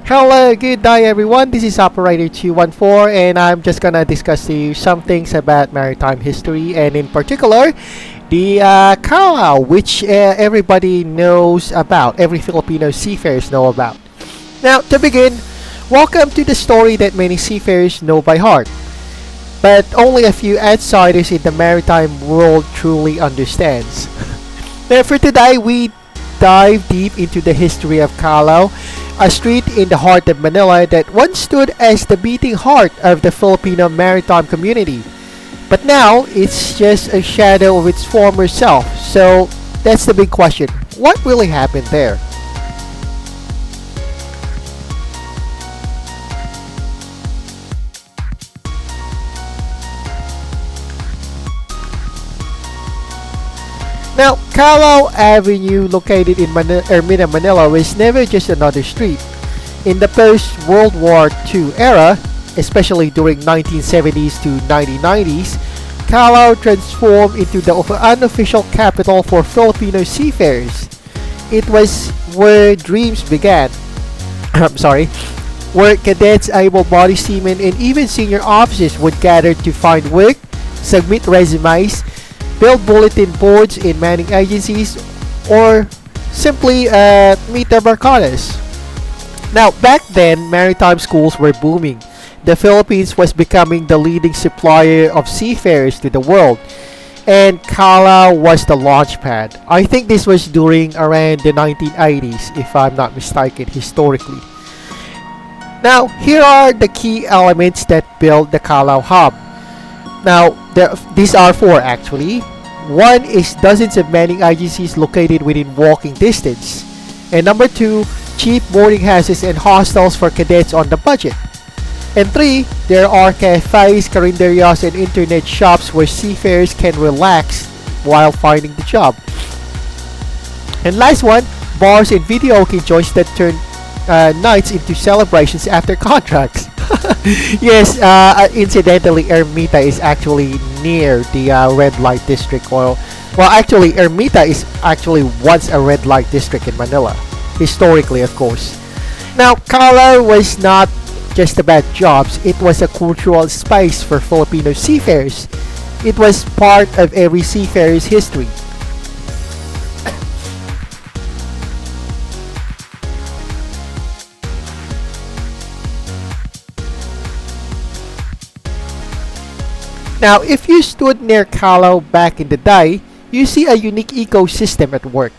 Hello, good day everyone. This is Operator 214 and I'm just gonna discuss to you some things about maritime history and in particular the Kalaw, which everybody knows about, every Filipino seafarers know about. Now, to begin, welcome to the story that many seafarers know by heart, but only a few outsiders in the maritime world truly understands. Now, for today, we dive deep into the history of Kalaw, a street in the heart of Manila that once stood as the beating heart of the Filipino maritime community. But now, it's just a shadow of its former self. So, that's the big question. What really happened there? Now, Kalaw Avenue, located in Ermita, Manila, was never just another street. In the post-World War II era, especially during 1970s to 1990s, Kalaw transformed into the unofficial capital for Filipino seafarers. It was where dreams began. I'm sorry. Where cadets, able-bodied seamen, and even senior officers would gather to find work, submit resumes, build bulletin boards in manning agencies, or simply meet their barkadas. Now, back then, maritime schools were booming. The Philippines was becoming the leading supplier of seafarers to the world, and Kalaw was the launch pad. I think this was during around the 1980s, if I'm not mistaken, historically. Now, here are the key elements that build the Kalaw hub. Now, these are four actually. One is dozens of manning agencies located within walking distance. And number two, cheap boarding houses and hostels for cadets on the budget. And three, there are cafes, carinderias, and internet shops where seafarers can relax while finding the job. And last one, bars and video joints that turn nights into celebrations after contracts. Yes, incidentally, Ermita is actually near the red light district. Well, actually, Ermita is actually once a red light district in Manila, historically, of course. Now, Kalaw was not just about jobs, it was a cultural space for Filipino seafarers. It was part of every seafarer's history. Now, if you stood near Kalaw back in the day, you see a unique ecosystem at work.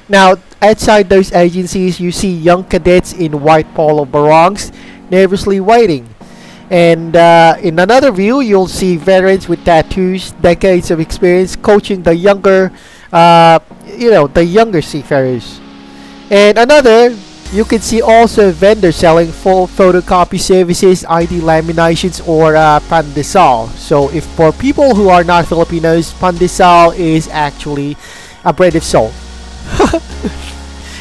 Now, outside those agencies, you see young cadets in white polo barongs nervously waiting. And in another view, you'll see veterans with tattoos, decades of experience coaching the younger seafarers. And another, you can see also vendors selling full photocopy services, ID laminations, or pandesal. So if for people who are not Filipinos, pandesal is actually a bread of salt.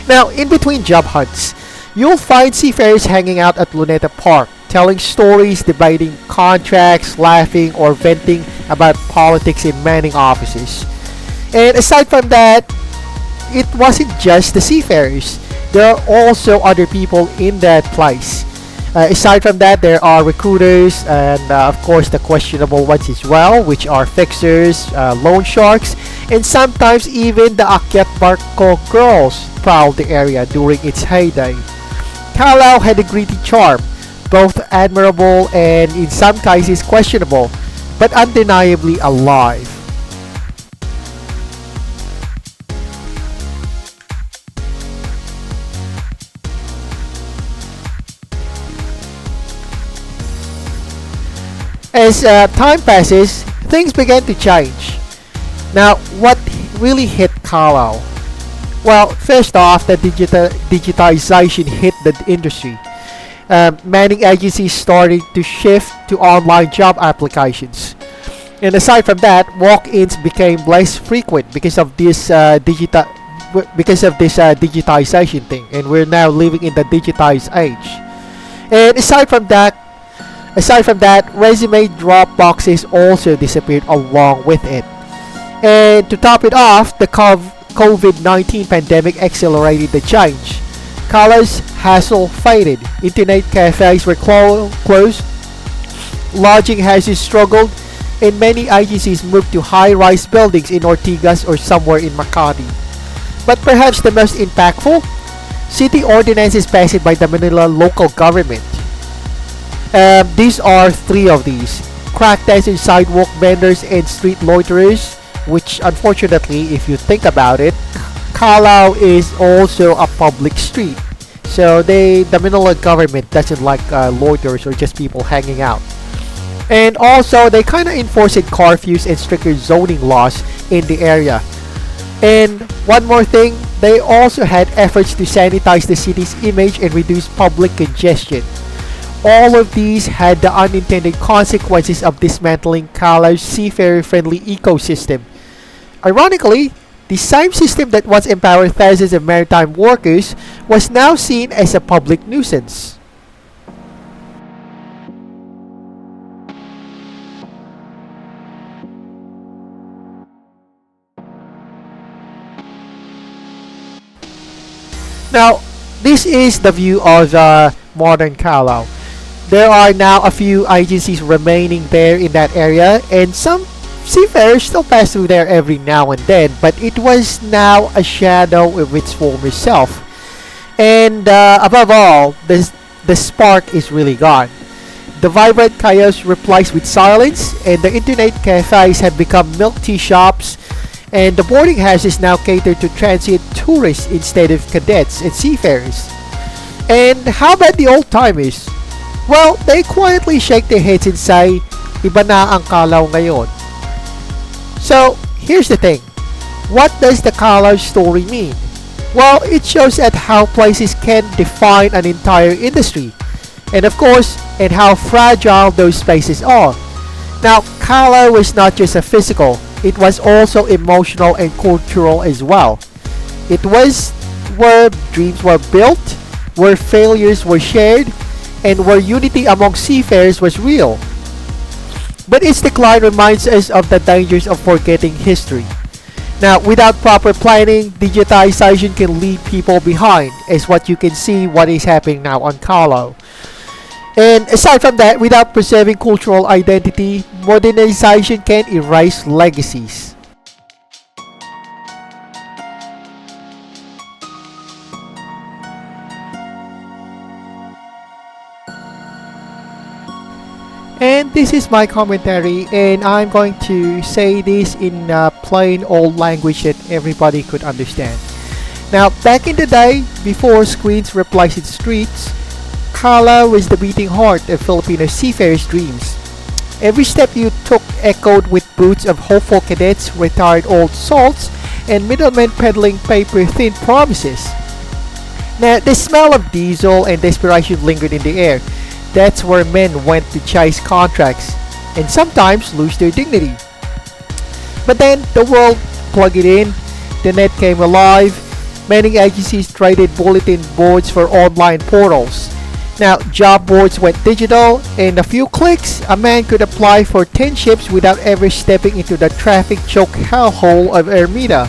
Now, in between job hunts, you'll find seafarers hanging out at Luneta Park, telling stories, debating contracts, laughing, or venting about politics in manning offices. And aside from that, it wasn't just the seafarers. There are also other people in that place. Aside from that, there are recruiters and of course the questionable ones as well, which are fixers, loan sharks, and sometimes even the Akyat Barko girls prowled the area during its heyday. Kalaw had a gritty charm, both admirable and in some cases questionable, but undeniably alive. As time passes, things began to change. Now, what really hit Kalaw? Well, first off, the digitalization hit the industry. Manning agencies started to shift to online job applications. And aside from that, walk-ins became less frequent because of this digitization thing, and we're now living in the digitized age. And Aside from that, resume drop boxes also disappeared along with it. And to top it off, the COVID-19 pandemic accelerated the change. Kalaw's hassle faded. Internet cafes were closed, lodging houses struggled, and many agencies moved to high-rise buildings in Ortigas or somewhere in Makati. But perhaps the most impactful, city ordinances passed by the Manila local government. These are three of these. Crackdowns on sidewalk vendors and street loiterers, which unfortunately, if you think about it, Kalaw is also a public street. So the Manila government doesn't like loiterers or just people hanging out. And also, they kind of enforced curfews and stricter zoning laws in the area. And one more thing, they also had efforts to sanitize the city's image and reduce public congestion. All of these had the unintended consequences of dismantling Kalaw's seafarer-friendly ecosystem. Ironically, the same system that once empowered thousands of maritime workers was now seen as a public nuisance. Now, this is the view of the modern Kalaw. There are now a few agencies remaining there in that area, and some seafarers still pass through there every now and then, but it was now a shadow of its former self. And above all, the spark is really gone. The vibrant chaos replaced with silence, and the internet cafes have become milk tea shops, and the boarding houses now cater to transient tourists instead of cadets and seafarers. And how about the old-timers? Well, they quietly shake their heads and say, iba na ang Kalaw ngayon. So, here's the thing. What does the Kalaw story mean? Well, it shows at how places can define an entire industry. And of course, and how fragile those spaces are. Now, Kalaw was not just a physical, it was also emotional and cultural as well. It was where dreams were built, where failures were shared, and where unity among seafarers was real. But its decline reminds us of the dangers of forgetting history. Now, without proper planning, digitalization can leave people behind, as what you can see what is happening now on Kalaw. And aside from that, without preserving cultural identity, modernization can erase legacies. And this is my commentary, and I'm going to say this in plain old language that everybody could understand. Now, back in the day, before screens replaced streets, Kalaw was the beating heart of Filipino seafarers' dreams. Every step you took echoed with broods of hopeful cadets, retired old salts, and middlemen peddling paper-thin promises. Now, the smell of diesel and desperation lingered in the air. That's where men went to chase contracts, and sometimes lose their dignity. But then, the world plugged it in, the net came alive, many agencies traded bulletin boards for online portals. Now, job boards went digital, and a few clicks, a man could apply for 10 ships without ever stepping into the traffic choke hellhole of Ermita.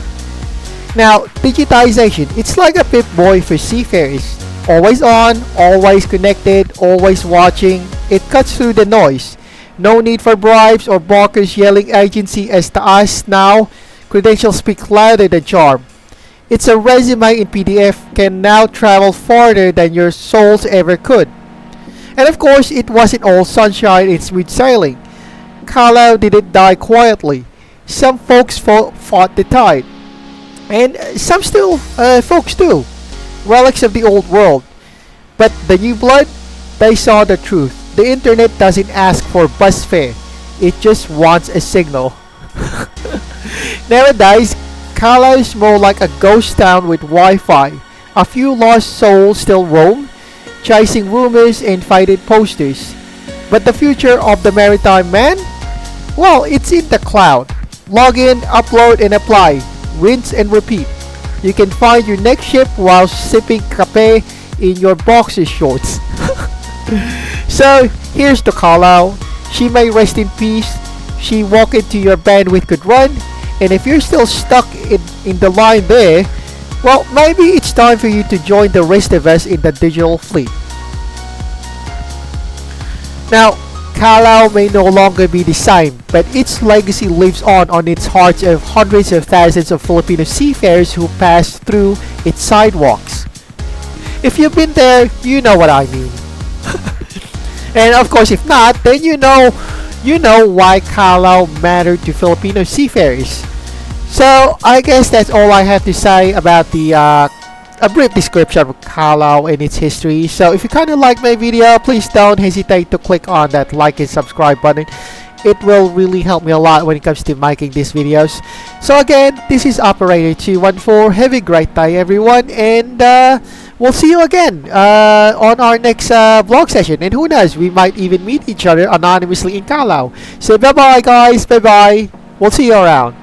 Now, digitization, it's like a Pip-Boy for seafarers. Always on, always connected, always watching. It cuts through the noise. No need for bribes or brokers yelling agency as taas now. Credentials speak louder than charm. It's a resume in PDF can now travel farther than your souls ever could. And of course, it wasn't all sunshine and smooth sailing. Kalaw didn't die quietly. Some folks fought the tide. And some still folks do. Relics of the old world. But the new blood, they saw the truth. The internet doesn't ask for bus fare. It just wants a signal. Nowadays, Kalaw is more like a ghost town with Wi-Fi. A few lost souls still roam, chasing rumors and faded posters. But the future of the maritime man? Well, it's in the cloud. Log in, upload and apply. Rinse and repeat. You can find your next ship while sipping cafe in your boxer shorts. So, here's the Kalaw. She may rest in peace. She walked into your bandwidth could run. And if you're still stuck in the line there, Well, maybe it's time for you to join the rest of us in the digital fleet. Now, Kalaw may no longer be the same, but its legacy lives on its hearts of hundreds of thousands of Filipino seafarers who pass through its sidewalks. If you've been there, you know what I mean. And of course, if not, then you know why Kalaw mattered to Filipino seafarers. So I guess that's all I have to say about the a brief description of Kalaw and its history. So if you kind of like my video, please don't hesitate to click on that like and subscribe button. It will really help me a lot when it comes to making these videos. So again, this is Operator 214. Have a great day, everyone, and we'll see you again on our next vlog session. And who knows, we might even meet each other anonymously in Kalaw. So bye bye, guys. Bye bye. We'll see you around.